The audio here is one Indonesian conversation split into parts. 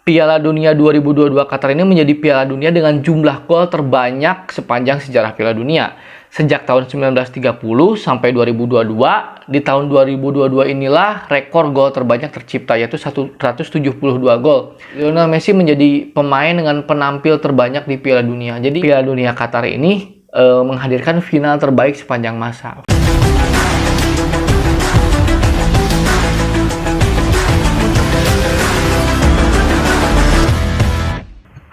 Piala Dunia 2022 Qatar ini menjadi Piala Dunia dengan jumlah gol terbanyak sepanjang sejarah Piala Dunia. Sejak tahun 1930 sampai 2022, di tahun 2022 inilah rekor gol terbanyak tercipta, yaitu 172 gol. Lionel Messi menjadi pemain dengan penampil terbanyak di Piala Dunia. Jadi Piala Dunia Qatar ini menghadirkan final terbaik sepanjang masa.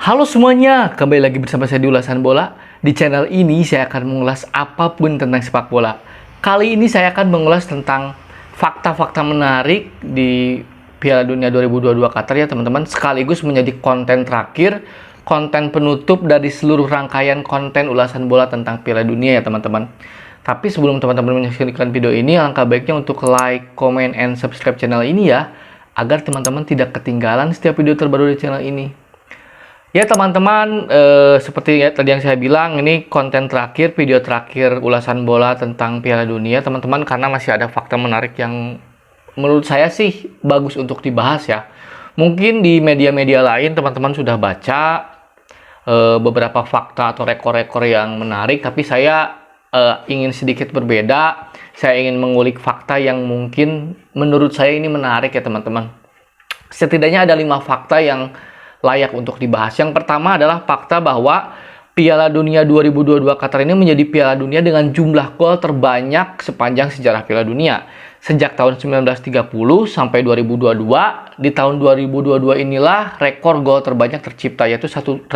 Halo semuanya, kembali lagi bersama saya di Ulasan Bola. Di channel ini saya akan mengulas apapun tentang sepak bola. Kali ini saya akan mengulas tentang fakta-fakta menarik di Piala Dunia 2022 Qatar ya teman-teman. Sekaligus menjadi konten terakhir, konten penutup dari seluruh rangkaian konten ulasan bola tentang Piala Dunia ya teman-teman. Tapi sebelum teman-teman menyaksikan video ini, alangkah baiknya untuk like, comment, and subscribe channel ini ya, agar teman-teman tidak ketinggalan setiap video terbaru di channel ini. Ya teman-teman, seperti tadi yang saya bilang, ini konten terakhir, video terakhir ulasan bola tentang Piala Dunia teman-teman, karena masih ada fakta menarik yang menurut saya sih bagus untuk dibahas ya. Mungkin di media-media lain teman-teman sudah baca beberapa fakta atau rekor-rekor yang menarik, tapi saya ingin sedikit berbeda. Saya ingin mengulik fakta yang mungkin menurut saya ini menarik ya teman-teman. Setidaknya ada 5 fakta yang layak untuk dibahas. Yang pertama adalah fakta bahwa Piala Dunia 2022 Qatar ini menjadi Piala Dunia dengan jumlah gol terbanyak sepanjang sejarah Piala Dunia. Sejak tahun 1930 sampai 2022, di tahun 2022 inilah rekor gol terbanyak tercipta, yaitu 172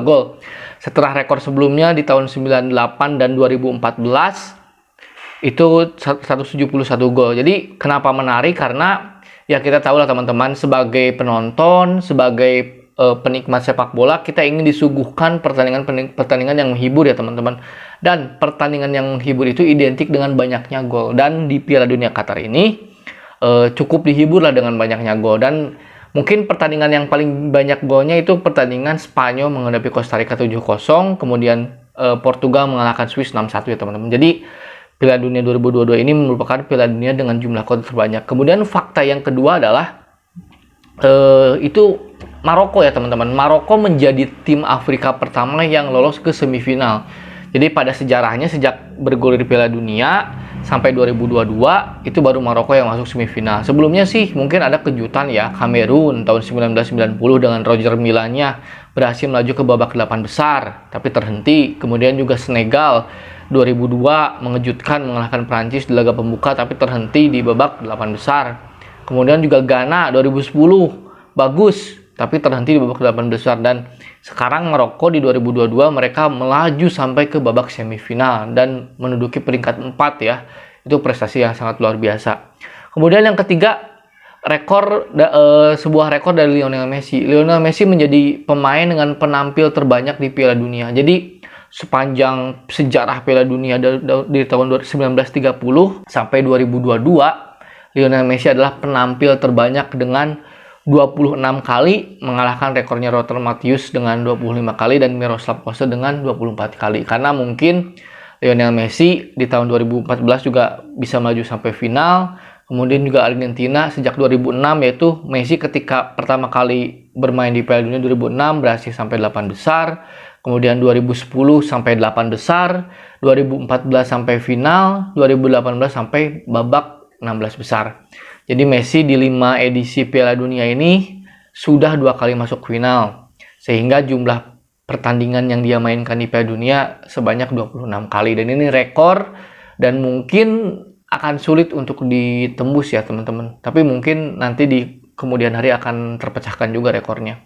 gol. Setelah rekor sebelumnya di tahun 98 dan 2014 itu 171 gol. Jadi kenapa menarik? Karena ya kita tahu lah teman-teman, sebagai penonton, sebagai penikmat sepak bola, kita ingin disuguhkan pertandingan yang menghibur ya teman-teman. Dan pertandingan yang menghibur itu identik dengan banyaknya gol. Dan di Piala Dunia Qatar ini cukup dihibur lah dengan banyaknya gol. Dan mungkin pertandingan yang paling banyak golnya itu pertandingan Spanyol menghadapi Costa Rica 7-0, kemudian Portugal mengalahkan Swiss 6-1 ya teman-teman. Jadi Piala Dunia 2022 ini merupakan Piala Dunia dengan jumlah gol terbanyak. Kemudian fakta yang kedua adalah itu Maroko ya teman-teman. Maroko menjadi tim Afrika pertama yang lolos ke semifinal. Jadi pada sejarahnya sejak bergulir di Piala Dunia sampai 2022 itu baru Maroko yang masuk semifinal. Sebelumnya sih mungkin ada kejutan ya, Kamerun tahun 1990 dengan Roger Milanya berhasil melaju ke babak 8 besar tapi terhenti. Kemudian juga Senegal 2002 mengejutkan mengalahkan Prancis di laga pembuka tapi terhenti di babak 8 besar. Kemudian juga Ghana 2010 bagus tapi terhenti di babak 8 besar. Dan sekarang Maroko di 2022 mereka melaju sampai ke babak semifinal dan menduduki peringkat 4 ya. Itu prestasi yang sangat luar biasa. Kemudian yang ketiga, sebuah rekor dari Lionel Messi. Lionel Messi menjadi pemain dengan penampil terbanyak di Piala Dunia. Jadi sepanjang sejarah Piala Dunia dari tahun 1930 sampai 2022, Lionel Messi adalah penampil terbanyak dengan 26 kali, mengalahkan rekornya Lothar Matthäus dengan 25 kali dan Miroslav Klose dengan 24 kali. Karena mungkin Lionel Messi di tahun 2014 juga bisa maju sampai final. Kemudian juga Argentina sejak 2006, yaitu Messi ketika pertama kali bermain di Piala Dunia 2006 berhasil sampai 8 besar. Kemudian 2010 sampai 8 besar, 2014 sampai final, 2018 sampai babak 16 besar. Jadi Messi di 5 edisi Piala Dunia ini sudah 2 kali masuk final. Sehingga jumlah pertandingan yang dia mainkan di Piala Dunia sebanyak 26 kali. Dan ini rekor dan mungkin akan sulit untuk ditembus ya teman-teman. Tapi mungkin nanti di kemudian hari akan terpecahkan juga rekornya.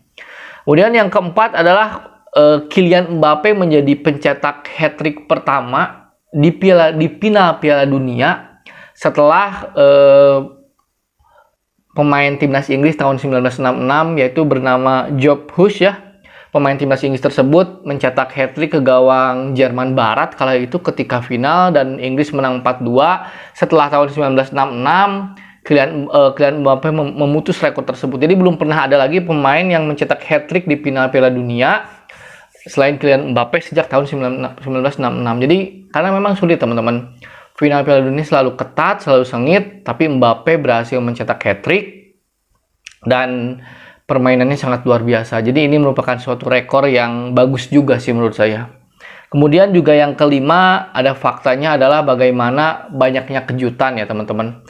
Kemudian yang keempat adalah Kylian Mbappe menjadi pencetak hat-trick pertama di final Piala Dunia setelah pemain timnas Inggris tahun 1966 yaitu bernama Job Hughes ya. Pemain timnas Inggris tersebut mencetak hat-trick ke gawang Jerman Barat kala itu ketika final dan Inggris menang 4-2. Setelah tahun 1966 Kylian Mbappe memutus rekor tersebut. Jadi belum pernah ada lagi pemain yang mencetak hat-trick di final Piala Dunia selain Kylian Mbappe sejak tahun 1966. Jadi karena memang sulit teman-teman. Final Piala Dunia selalu ketat, selalu sengit, tapi Mbappe berhasil mencetak hat-trick. Dan permainannya sangat luar biasa. Jadi ini merupakan suatu rekor yang bagus juga sih menurut saya. Kemudian juga yang kelima, ada faktanya adalah bagaimana banyaknya kejutan ya teman-teman.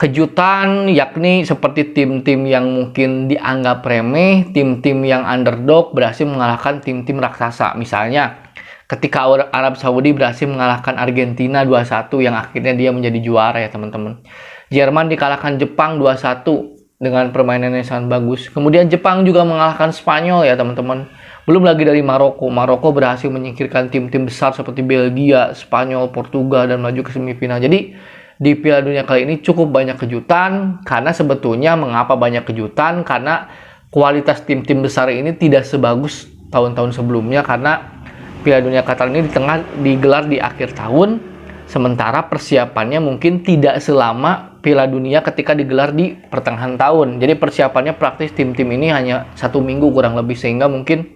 Kejutan yakni seperti tim-tim yang mungkin dianggap remeh, tim-tim yang underdog berhasil mengalahkan tim-tim raksasa. Misalnya, ketika Arab Saudi berhasil mengalahkan Argentina 2-1 yang akhirnya dia menjadi juara ya teman-teman. Jerman dikalahkan Jepang 2-1 dengan permainan yang sangat bagus. Kemudian Jepang juga mengalahkan Spanyol ya teman-teman. Belum lagi dari Maroko. Maroko berhasil menyingkirkan tim-tim besar seperti Belgia, Spanyol, Portugal dan maju ke semifinal. Jadi di Piala Dunia kali ini cukup banyak kejutan, karena sebetulnya mengapa banyak kejutan? Karena kualitas tim-tim besar ini tidak sebagus tahun-tahun sebelumnya, karena Piala Dunia Qatar ini digelar di akhir tahun, sementara persiapannya mungkin tidak selama Piala Dunia ketika digelar di pertengahan tahun. Jadi persiapannya praktis tim-tim ini hanya 1 minggu kurang lebih, sehingga mungkin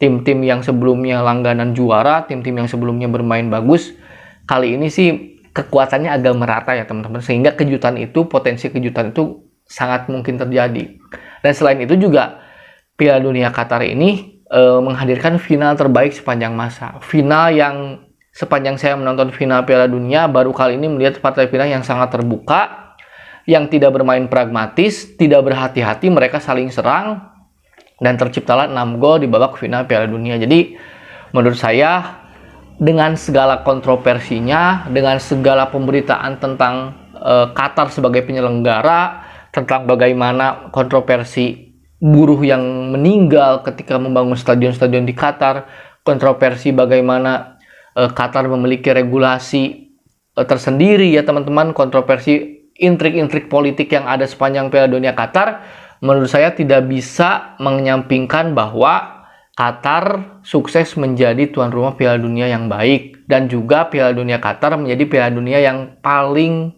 tim-tim yang sebelumnya langganan juara, tim-tim yang sebelumnya bermain bagus, kali ini sih kekuatannya agak merata ya teman-teman, sehingga potensi kejutan itu sangat mungkin terjadi. Dan selain itu juga Piala Dunia Qatar ini menghadirkan final terbaik sepanjang masa. Final yang sepanjang saya menonton final Piala Dunia, baru kali ini melihat partai final yang sangat terbuka, yang tidak bermain pragmatis, tidak berhati-hati, mereka saling serang, dan terciptalah 6 gol di babak final Piala Dunia. Jadi menurut saya, dengan segala kontroversinya, dengan segala pemberitaan tentang Qatar sebagai penyelenggara, tentang bagaimana kontroversi buruh yang meninggal ketika membangun stadion-stadion di Qatar, kontroversi bagaimana Qatar memiliki regulasi tersendiri ya teman-teman, kontroversi intrik-intrik politik yang ada sepanjang Piala Dunia Qatar, menurut saya tidak bisa menyampingkan bahwa Qatar sukses menjadi tuan rumah Piala Dunia yang baik, dan juga Piala Dunia Qatar menjadi Piala Dunia yang paling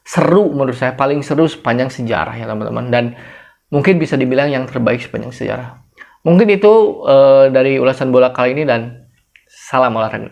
seru menurut saya, paling seru sepanjang sejarah ya teman-teman, dan mungkin bisa dibilang yang terbaik sepanjang sejarah. Mungkin itu dari ulasan bola kali ini, dan salam olahraga.